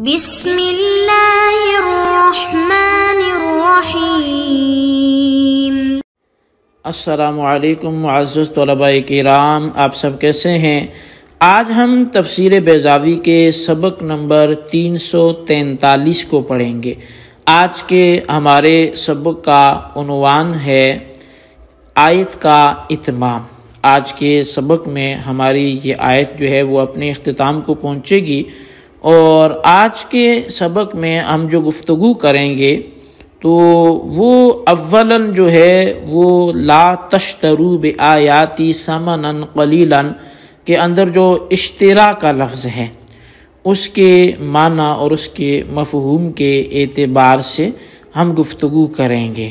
بسم اللہ الرحمن الرحیم۔ السلام علیکم معزز طلباء کرام، آپ سب کیسے ہیں؟ آج ہم تفسیر بیضاوی کے سبق نمبر 343 کو پڑھیں گے۔ آج کے ہمارے سبق کا عنوان ہے آیت کا اتمام۔ آج کے سبق میں ہماری یہ آیت جو ہے وہ اپنے اختتام کو پہنچے گی، اور آج کے سبق میں ہم جو گفتگو کریں گے تو وہ اولاً جو ہے وہ لا تشتروا بآیاتی ثمنا قلیلا کے اندر جو اشترا کا لفظ ہے اس کے معنی اور اس کے مفہوم کے اعتبار سے ہم گفتگو کریں گے،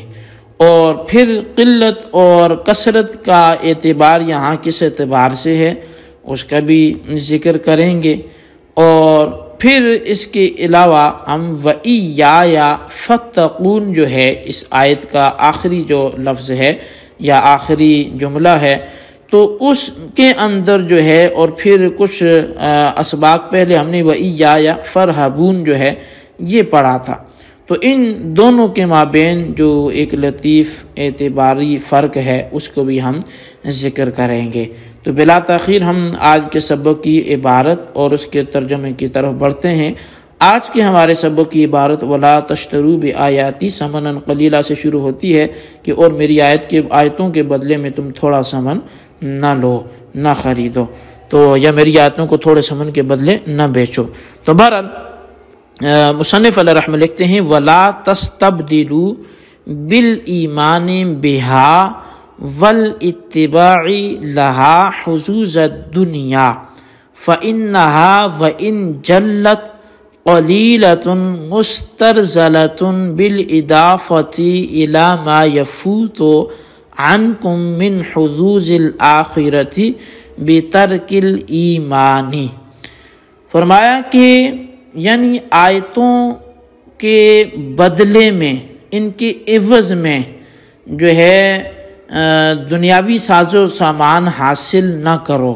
اور پھر قلت اور کثرت کا اعتبار یہاں کس اعتبار سے ہے اس کا بھی ذکر کریں گے، اور پھر اس کے علاوہ ہم وَإِيَّايَ فَاتَّقُونَ جو ہے اس آیت کا آخری جو لفظ ہے یا آخری جملہ ہے، تو اس کے اندر جو ہے اور پھر کچھ اسباق پہلے ہم نے وَإِيَّايَ فَارْهَبُونَ جو ہے یہ پڑھا تھا، تو ان دونوں کے مابین جو ایک لطیف اعتباری فرق ہے اس کو بھی ہم ذکر کریں گے۔ تو بلا تاخیر ہم آج کے سبق کی عبارت اور اس کے ترجمے کی طرف بڑھتے ہیں۔ آج کے ہمارے سبق کی عبارت وَلَا تَشْتَرُوا بِآیَاتِی ثَمَنًا قَلِیلًا سے شروع ہوتی ہے کہ اور میری آیتوں کے بدلے میں تم تھوڑا سمن نہ لو، نہ خریدو، تو یا میری آیتوں کو تھوڑے سمن کے بدلے نہ بیچو۔ تو بہرحال مصنف علیہ رحمہ لکھتے ہیں وَلَا تَسْتَبْدِلُوا بِالْإِيمَانِ بِهَا وَالْإِتِّبَاعِ لَهَا حُظُوظَ الدُّنْيَا فَإِنَّهَا وَإِنْ جَلَّتْ قَلِيلَةٌ مُسْتَرْسَلَةٌ بِالْإِضَافَةِ إِلَى مَا يَفُوتُ عَنْكُمْ مِنْ حُظُوظِ الْآخِرَةِ بِتَرْكِ الْإِيمَانِ۔ فرمایا کہ یعنی آیتوں کے بدلے میں، ان کے عوض میں جو ہے دنیاوی ساز و سامان حاصل نہ کرو،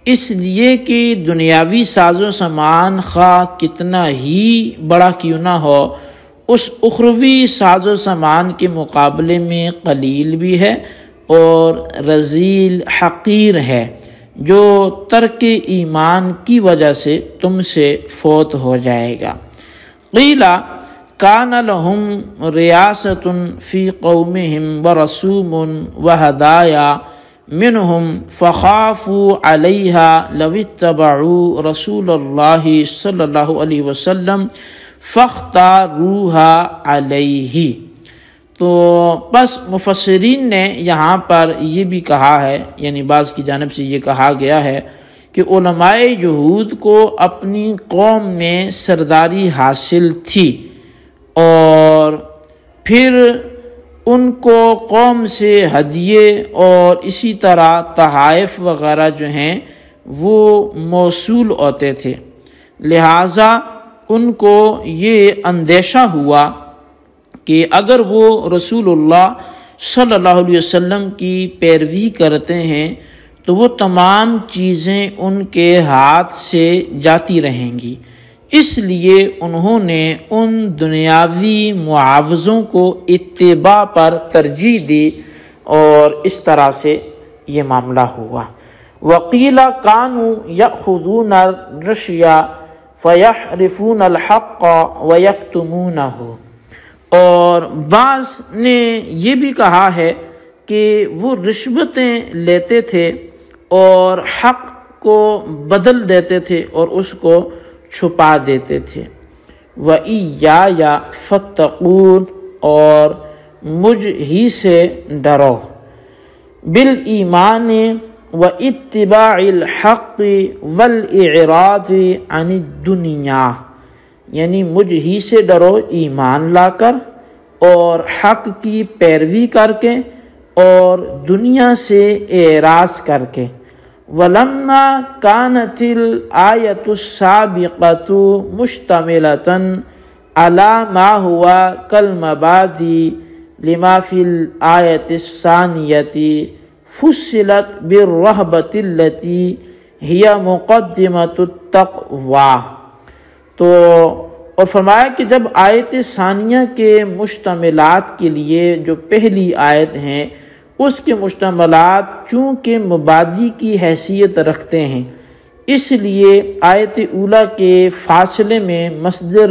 اس لیے کہ دنیاوی ساز و سامان خواہ کتنا ہی بڑا کیوں نہ ہو اس اخروی ساز و سامان کے مقابلے میں قلیل بھی ہے اور رذیل حقیر ہے، جو ترک ایمان کی وجہ سے تم سے فوت ہو جائے گا۔ قیلا کان لہم ریاست فی قومہم ورسوم وہدایا منہم فخافوا علیہا لو اتبعوا رسول اللہ صلی اللہ علیہ وسلم فاختاروہا علیہ۔ تو بس مفسرین نے یہاں پر یہ بھی کہا ہے، یعنی بعض کی جانب سے یہ کہا گیا ہے کہ علماء یہود کو اپنی قوم میں سرداری حاصل تھی، اور پھر ان کو قوم سے ہدیے اور اسی طرح تحائف وغیرہ جو ہیں وہ موصول ہوتے تھے، لہٰذا ان کو یہ اندیشہ ہوا کہ اگر وہ رسول اللہ صلی اللہ علیہ وسلم کی پیروی کرتے ہیں تو وہ تمام چیزیں ان کے ہاتھ سے جاتی رہیں گی، اس لیے انہوں نے ان دنیاوی معاوضوں کو اتباع پر ترجیح دی، اور اس طرح سے یہ معاملہ ہوا۔ وَقِيلَ كَانُوا يَأْخُذُونَ الرِّشْيَ فَيَحْرِفُونَ الْحَقَّ وَيَكْتُمُونَهُ، اور بعض نے یہ بھی کہا ہے کہ وہ رشوتیں لیتے تھے اور حق کو بدل دیتے تھے اور اس کو چھپا دیتے تھے۔ وَإِيَّايَ فَاتَّقُونَ، اور مجھ ہی سے ڈرو، بالایمان واتباع الحق والإعراض عن الدنیا، یعنی مجھ ہی سے ڈرو ایمان لا کر اور حق کی پیروی کر کے اور دنیا سے اعراض کر کے۔ وَلَمَّا كَانَتِ الْآيَةُ السَّابِقَةُ مُشْتَمِلَةً عَلَى مَا هُوَ كَالْمَبَادِئِ لِمَا فِي الْآيَةِ الثَّانِيَةِ فُصِّلَتْ بِالرَّهْبَةِ الَّتِي هِيَ مُقَدِّمَةُ التَّقْوَى۔ تو اور فرمایا کہ جب آیت ثانیہ کے مشتملات کے لیے جو پہلی آیت ہیں اس کے مشتملات چونکہ مبادی کی حیثیت رکھتے ہیں، اس لیے آیت اولا کے فاصلے میں مصدر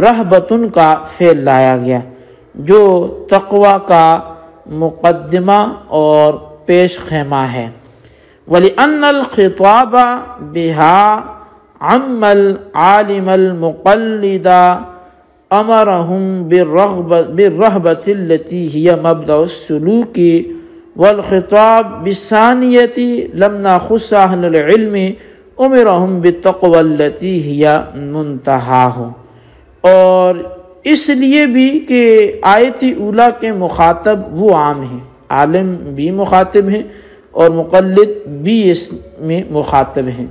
رہبتن کا فعل لایا گیا جو تقوی کا مقدمہ اور پیش خیمہ ہے۔ وَلِأَنَّ الْخِطَابَ بِهَا عَمَّ الْعَالِمَ الْمُقَلِّدَ أَمَرَهُمْ بِالرَّهْبَةِ الَّتِي هِيَ مَبْدَأُ السُّلُوكِ، وَالْخِطَابُ بِالثَّانِيَةِ لَمْ نَخُصَّ أَهْلَ الْعِلْمِ أُمِرَهُمْ بِالتَّقْوَى الَّتِي هِيَ مُنْتَهَاهُ، اور اس لیے بھی کہ آیت اولا کے مخاطب وہ عام ہیں، عالم بھی مخاطب ہیں اور مقلد بھی اس میں مخاطب ہیں،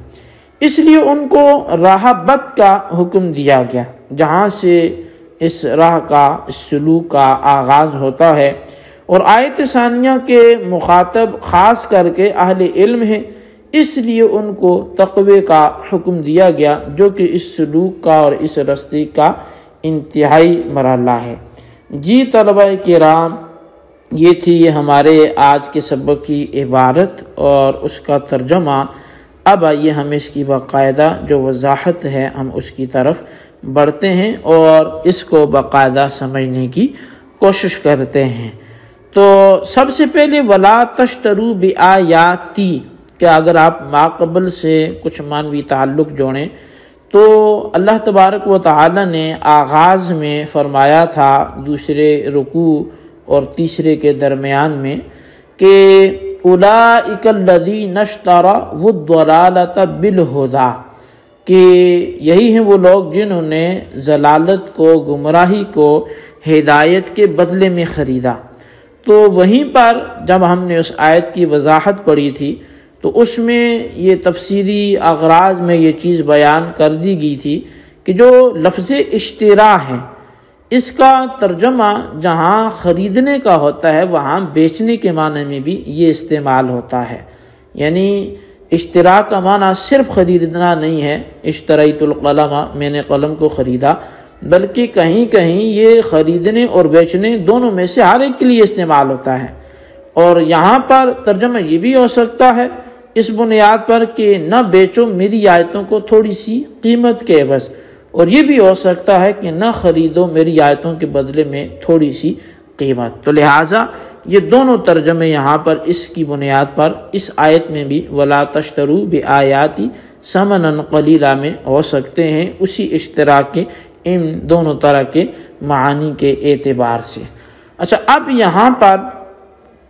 اس لیے ان کو راہبت کا حکم دیا گیا جہاں سے اس راہ کا، اس سلوک کا آغاز ہوتا ہے، اور آیت ثانیہ کے مخاطب خاص کر کے اہل علم ہیں، اس لیے ان کو تقوی کا حکم دیا گیا جو کہ اس سلوک کا اور اس راستے کا انتہائی مرحلہ ہے۔ جی طلبہ کرام، یہ تھی ہمارے آج کے سبق کی عبارت اور اس کا ترجمہ۔ اب آئیے ہم اس کی باقاعدہ جو وضاحت ہے ہم اس کی طرف بڑھتے ہیں اور اس کو باقاعدہ سمجھنے کی کوشش کرتے ہیں۔ تو سب سے پہلے وَلَا تَشْتَرُوا بِآيَاتِي، کہ اگر آپ ماقبل سے کچھ معنوی تعلق جوڑیں تو اللہ تبارک و تعالی نے آغاز میں فرمایا تھا دوسرے رکوع اور تیسرے کے درمیان میں کہ اولئک الذین اشتروا الضلالۃ بالہدی، کہ یہی ہیں وہ لوگ جنہوں نے ضلالت کو، گمراہی کو ہدایت کے بدلے میں خریدا۔ تو وہیں پر جب ہم نے اس آیت کی وضاحت پڑھی تھی تو اس میں یہ تفسیری اغراض میں یہ چیز بیان کر دی گئی تھی کہ جو لفظ اشترا ہے اس کا ترجمہ جہاں خریدنے کا ہوتا ہے وہاں بیچنے کے معنی میں بھی یہ استعمال ہوتا ہے، یعنی اشترا کا معنی صرف خریدنا نہیں ہے، اشتریت القلم، میں نے قلم کو خریدا، بلکہ کہیں کہیں یہ خریدنے اور بیچنے دونوں میں سے ہر ایک کے لیے استعمال ہوتا ہے۔ اور یہاں پر ترجمہ یہ بھی ہو سکتا ہے اس بنیاد پر کہ نہ بیچو میری آیتوں کو تھوڑی سی قیمت کے عوض، اور یہ بھی ہو سکتا ہے کہ نہ خریدو میری آیتوں کے بدلے میں تھوڑی سی قیمت۔ تو لہٰذا یہ دونوں ترجمے یہاں پر اس کی بنیاد پر اس آیت میں بھی وَلَا تَشْتَرُوا بِآيَاتِي ثَمَنًا قَلِيلًا میں ہو سکتے ہیں، اسی اشتراک کے ان دونوں طرح کے معانی کے اعتبار سے۔ اچھا، اب یہاں پر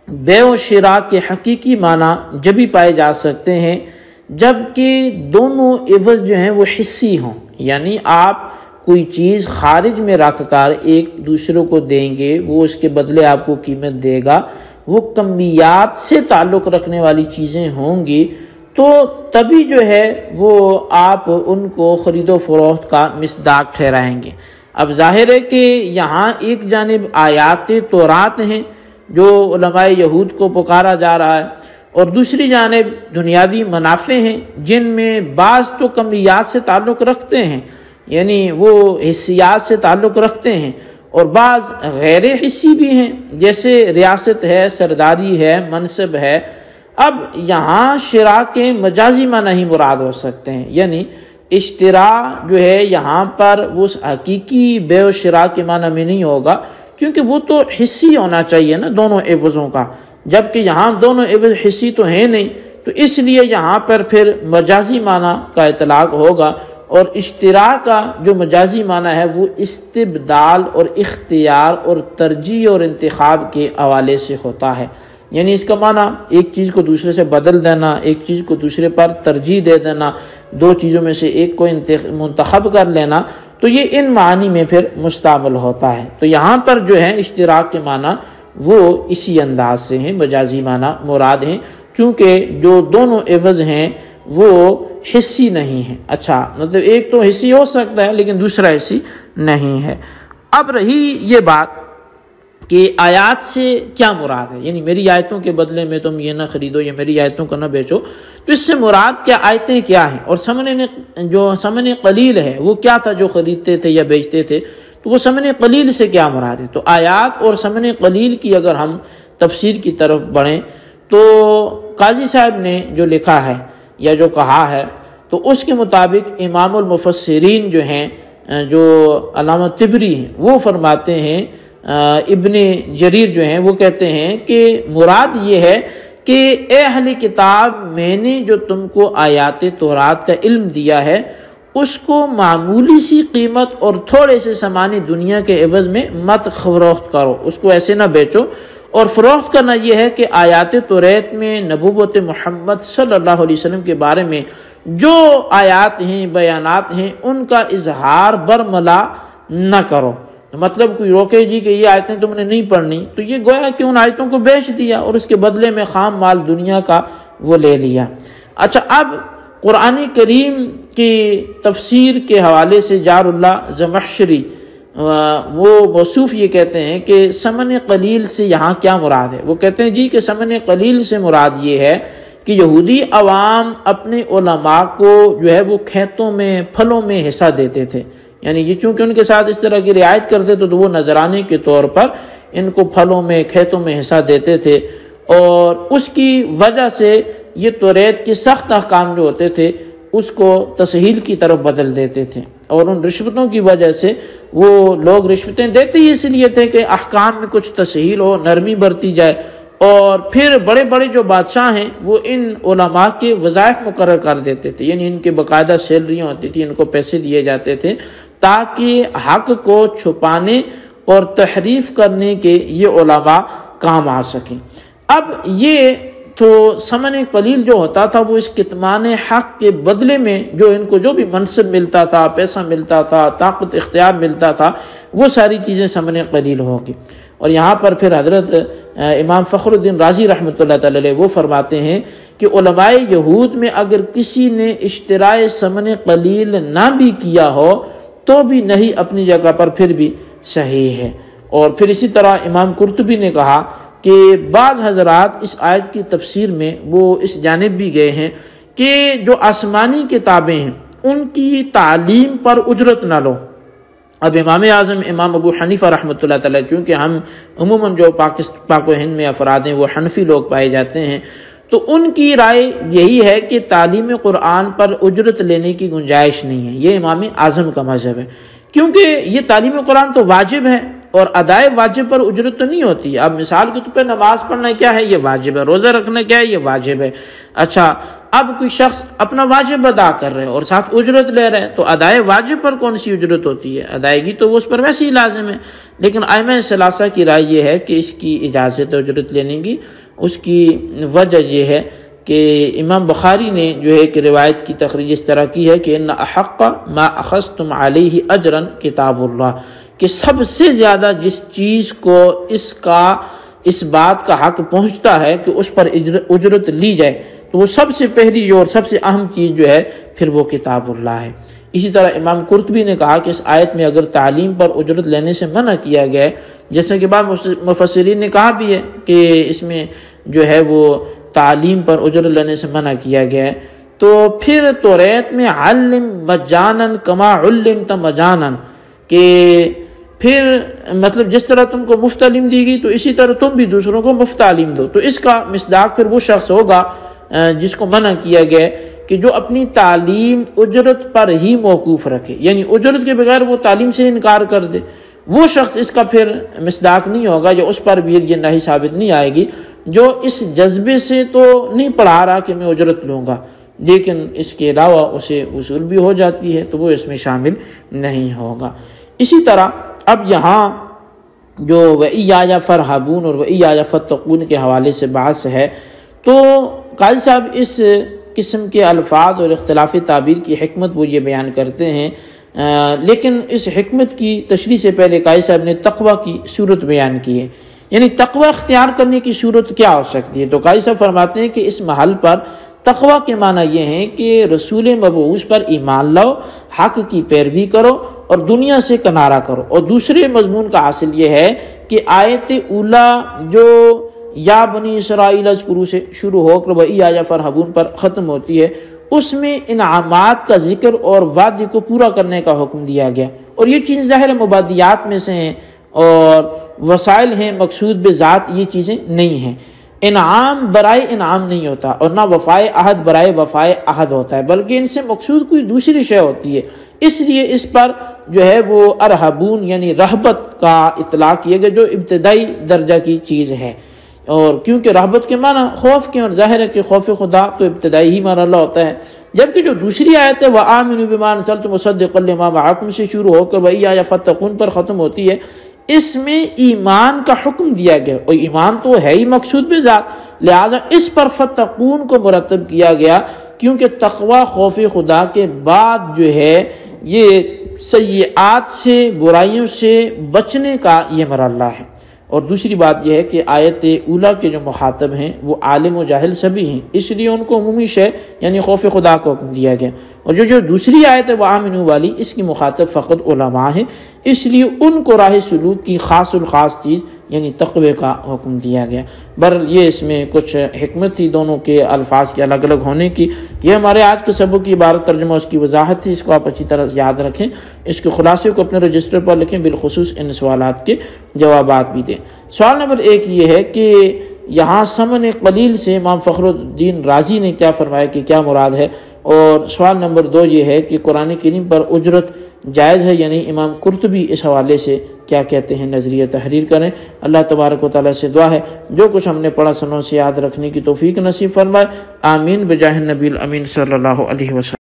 بیع و شراء کے حقیقی معنی جبھی پائے جا سکتے ہیں جب کہ دونوں عوض جو ہیں وہ حصی ہوں، یعنی آپ کوئی چیز خارج میں رکھ کر ایک دوسرے کو دیں گے، وہ اس کے بدلے آپ کو قیمت دے گا، وہ کمیات سے تعلق رکھنے والی چیزیں ہوں گی، تو تبھی جو ہے وہ آپ ان کو خرید و فروخت کا مصداق ٹھہرائیں گے۔ اب ظاہر ہے کہ یہاں ایک جانب آیات تورات ہیں جو علماء یہود کو پکارا جا رہا ہے، اور دوسری جانب دنیاوی منافع ہیں جن میں بعض تو کمیات سے تعلق رکھتے ہیں، یعنی وہ حصیات سے تعلق رکھتے ہیں، اور بعض غیر حصی بھی ہیں جیسے ریاست ہے، سرداری ہے، منصب ہے۔ اب یہاں شراء کے مجازی معنی ہی مراد ہو سکتے ہیں، یعنی اشتراء جو ہے یہاں پر وہ حقیقی بیع و شراء کے معنی میں نہیں ہوگا، کیونکہ وہ تو حصی ہونا چاہیے نا دونوں عوضوں کا، جبکہ یہاں دونوں عوض حصی تو ہیں نہیں، تو اس لیے یہاں پر پھر مجازی معنی کا اطلاق ہوگا، اور اشتراء کا جو مجازی معنی ہے وہ استبدال اور اختیار اور ترجیح اور انتخاب کے حوالے سے ہوتا ہے، یعنی اس کا معنی ایک چیز کو دوسرے سے بدل دینا، ایک چیز کو دوسرے پر ترجیح دے دینا، دو چیزوں میں سے ایک کو منتخب کر لینا، تو یہ ان معنی میں پھر مستعمل ہوتا ہے۔ تو یہاں پر جو ہے اشتراک کے معنی وہ اسی انداز سے ہیں، مجازی معنی مراد ہیں، چونکہ جو دونوں عوض ہیں وہ حصی نہیں ہیں۔ اچھا، مطلب ایک تو حصی ہو سکتا ہے لیکن دوسرا حصی نہیں ہے۔ اب رہی یہ بات کہ آیات سے کیا مراد ہے، یعنی میری آیتوں کے بدلے میں تم یہ نہ خریدو یا میری آیتوں کو نہ بیچو، تو اس سے مراد کیا، آیتیں کیا ہیں، اور ثمن قلیل ہے وہ کیا تھا جو خریدتے تھے یا بیچتے تھے، تو وہ ثمن قلیل سے کیا مراد ہے۔ تو آیات اور ثمن قلیل کی اگر ہم تفسیر کی طرف بڑھیں تو قاضی صاحب نے جو لکھا ہے یا جو کہا ہے، تو اس کے مطابق امام المفسرین جو ہیں، جو علامہ طبری ہیں، وہ فرماتے ہیں، ابن جریر جو ہیں وہ کہتے ہیں کہ مراد یہ ہے کہ اے اہل کتاب، میں نے جو تم کو آیات تورات کا علم دیا ہے اس کو معمولی سی قیمت اور تھوڑے سے سامان دنیا کے عوض میں مت فروخت کرو، اس کو ایسے نہ بیچو۔ اور فروخت کرنا یہ ہے کہ آیات تورات میں نبوت محمد صلی اللہ علیہ وسلم کے بارے میں جو آیات ہیں، بیانات ہیں، ان کا اظہار برملا نہ کرو۔ مطلب کوئی روکے جی کہ یہ آیتیں تم نے نہیں پڑھنی، تو یہ گویا کہ ان آیتوں کو بیچ دیا اور اس کے بدلے میں خام مال دنیا کا وہ لے لیا۔ اچھا، اب قرآن کریم کی تفسیر کے حوالے سے جار اللہ زمخشری وہ موصوف یہ کہتے ہیں کہ ثمن قلیل سے یہاں کیا مراد ہے۔ وہ کہتے ہیں جی کہ ثمن قلیل سے مراد یہ ہے کہ یہودی عوام اپنے علماء کو جو ہے وہ کھیتوں میں، پھلوں میں حصہ دیتے تھے، یعنی یہ چونکہ ان کے ساتھ اس طرح کی رعایت کرتے تو وہ نذرانے کے طور پر ان کو پھلوں میں، کھیتوں میں حصہ دیتے تھے، اور اس کی وجہ سے یہ تورات کے سخت احکام جو ہوتے تھے اس کو تسہیل کی طرف بدل دیتے تھے، اور ان رشوتوں کی وجہ سے وہ لوگ رشوتیں دیتے ہی اس لیے تھے کہ احکام میں کچھ تسہیل ہو، نرمی برتی جائے، اور پھر بڑے بڑے جو بادشاہ ہیں وہ ان علماء کے وظائف مقرر کر دیتے تھے، یعنی ان کے باقاعدہ سیلریاں ہوتی تھی، ان کو پیسے دیے جاتے تھے تاکہ حق کو چھپانے اور تحریف کرنے کے یہ علماء کام آ سکیں۔ اب یہ تو ثمن قلیل جو ہوتا تھا وہ اس کتمان حق کے بدلے میں جو ان کو جو بھی منصب ملتا تھا، پیسہ ملتا تھا، طاقت اختیار ملتا تھا، وہ ساری چیزیں ثمن قلیل ہوگی۔ اور یہاں پر پھر حضرت امام فخر الدین رازی رحمۃ اللہ تعالی علیہ وہ فرماتے ہیں کہ علماء یہود میں اگر کسی نے اشتراء ثمن قلیل نہ بھی کیا ہو تو بھی نہیں، اپنی جگہ پر پھر بھی صحیح ہے۔ اور پھر اسی طرح امام قرطبی نے کہا کہ بعض حضرات اس آیت کی تفسیر میں وہ اس جانب بھی گئے ہیں کہ جو آسمانی کتابیں ہیں ان کی تعلیم پر اجرت نہ لو۔ اب امام اعظم امام ابو حنیفہ رحمۃ اللہ تعالی، چونکہ ہم عموماً جو پاک و ہند میں افراد ہیں وہ حنفی لوگ پائے جاتے ہیں، تو ان کی رائے یہی ہے کہ تعلیم قرآن پر اجرت لینے کی گنجائش نہیں ہے، یہ امام اعظم کا مذہب ہے، کیونکہ یہ تعلیم قرآن تو واجب ہے اور ادائے واجب پر اجرت تو نہیں ہوتی۔ اب مثال کے طور پہ نماز پڑھنا کیا ہے، یہ واجب ہے، روزہ رکھنا کیا ہے، یہ واجب ہے۔ اچھا، اب کوئی شخص اپنا واجب ادا کر رہے اور ساتھ اجرت لے رہے تو ادائے واجب پر کون سی اجرت ہوتی ہے؟ ادائیگی تو وہ اس پر ویسے ہی لازم ہے۔ لیکن ائمہ ثلاثہ کی رائے یہ ہے کہ اس کی اجازت اجرت لینے کی، اس کی وجہ یہ ہے کہ امام بخاری نے جو ہے کہ روایت کی تخریج اس طرح کی ہے کہ ان احق ما اخذتم علیہ اجرا کتاب اللہ، کہ سب سے زیادہ جس چیز کو اس بات کا حق پہنچتا ہے کہ اس پر اجرت لی جائے تو وہ سب سے پہلی اور سب سے اہم چیز جو ہے پھر وہ کتاب اللہ ہے۔ اسی طرح امام قرطبی نے کہا کہ اس آیت میں اگر تعلیم پر اجرت لینے سے منع کیا گیا ہے، جیسے کہ بعض مفسرین نے کہا بھی ہے کہ اس میں جو ہے وہ تعلیم پر اجرت لینے سے منع کیا گیا ہے، تو پھر تورات میں علم مجانا کما علمت مجانا، کہ پھر مطلب جس طرح تم کو مفت تعلیم دی گئی تو اسی طرح تم بھی دوسروں کو مفت تعلیم دو۔ تو اس کا مصداق پھر وہ شخص ہوگا جس کو منع کیا گیا کہ جو اپنی تعلیم اجرت پر ہی موقوف رکھے، یعنی اجرت کے بغیر وہ تعلیم سے انکار کر دے، وہ شخص اس کا پھر مصداق نہیں ہوگا، یا اس پر بھی یہ نہی ثابت نہیں آئے گی جو اس جذبے سے تو نہیں پڑھا رہا کہ میں اجرت لوں گا لیکن اس کے علاوہ اسے وصول بھی ہو جاتی ہے تو وہ اس میں شامل نہیں ہوگا۔ اسی طرح اب یہاں جو وَإِيَّايَ فَارْهَبُونَ اور وَإِيَّايَ فَاتَّقُونَ کے حوالے سے بحث ہے، تو قاضی صاحب اس قسم کے الفاظ اور اختلاف تعبیر کی حکمت وہ یہ بیان کرتے ہیں، لیکن اس حکمت کی تشریح سے پہلے قاضی صاحب نے تقوی کی صورت بیان کی ہے، یعنی تقوی اختیار کرنے کی صورت کیا ہو سکتی ہے۔ تو قاضی صاحب فرماتے ہیں کہ اس محل پر تقوی کے معنی یہ ہیں کہ رسول مبعوث پر ایمان لاؤ، حق کی پیروی کرو اور دنیا سے کنارہ کرو، اور دوسرے مضمون کا حاصل یہ ہے کہ آیت اولا جو یا بنی اسرائیل اذکروا سے شروع ہو کر وَإِيَّايَ فَارْهَبُونَ پر ختم ہوتی ہے، اس میں انعامات کا ذکر اور وعدے کو پورا کرنے کا حکم دیا گیا، اور یہ چیز ظاہر مبادیات میں سے ہیں اور وسائل ہیں، مقصود بذات یہ چیزیں نہیں ہیں۔ انعام برائے انعام نہیں ہوتا، اور نہ وفائے عہد برائے وفائے عہد ہوتا ہے، بلکہ ان سے مقصود کوئی دوسری شے ہوتی ہے۔ اس لیے اس پر جو ہے وہ ارہبون یعنی رہبت کا اطلاق کیا گیا، جو ابتدائی درجہ کی چیز ہے، اور کیونکہ رہبت کے معنی خوف کے، اور ظاہر ہے کہ خوف خدا تو ابتدائی ہی مرحلہ ہوتا ہے، جبکہ جو دوسری آیت ہے وَآمِنُوا بِمَا أَنزَلْتُ مُصَدِّقًا لِمَا مَعَكُمْ سے شروع ہو کر وَإِيَّايَ فَاتَّقُونَ پر ختم ہوتی ہے، اس میں ایمان کا حکم دیا گیا، اور ایمان تو ہے ہی مقصود بذات، لہذا اس پر فتقون کو مرتب کیا گیا، کیونکہ تقوی خوف خدا کے بعد جو ہے یہ سیئات سے، برائیوں سے بچنے کا یہ مرحلہ ہے۔ اور دوسری بات یہ ہے کہ آیت اولا کے جو مخاطب ہیں وہ عالم و جاہل سبھی ہیں، اس لیے ان کو عمومی شے یعنی خوف خدا کو حکم دیا گیا، اور جو دوسری آیت ہے وَآمِنُوا والی، اس کی مخاطب فقط علماء ہیں، اس لیے ان کو راہ سلوک کی خاص الخاص چیز یعنی تقوی کا حکم دیا گیا۔ بہرحال یہ اس میں کچھ حکمت تھی دونوں کے الفاظ کے الگ الگ ہونے کی۔ یہ ہمارے آج کے سبق کی عبارت ترجمہ اس کی وضاحت تھی، اس کو آپ اچھی طرح یاد رکھیں، اس کے خلاصے کو اپنے رجسٹر پر لکھیں، بالخصوص ان سوالات کے جوابات بھی دیں۔ سوال نمبر 1 یہ ہے کہ یہاں ثمن قلیل سے امام فخر الدین رازی نے کیا فرمایا کہ کیا مراد ہے، اور سوال نمبر 2 یہ ہے کہ قرآن کریم پر اجرت جائز ہے، یعنی امام قرطبی اس حوالے سے کیا کہتے ہیں، نظریہ تحریر کریں۔ اللہ تبارک و تعالیٰ سے دعا ہے جو کچھ ہم نے پڑھا سنوں سے یاد رکھنے کی توفیق نصیب فرمائے، آمین بجاہ النبی الامین صلی اللہ علیہ وسلم۔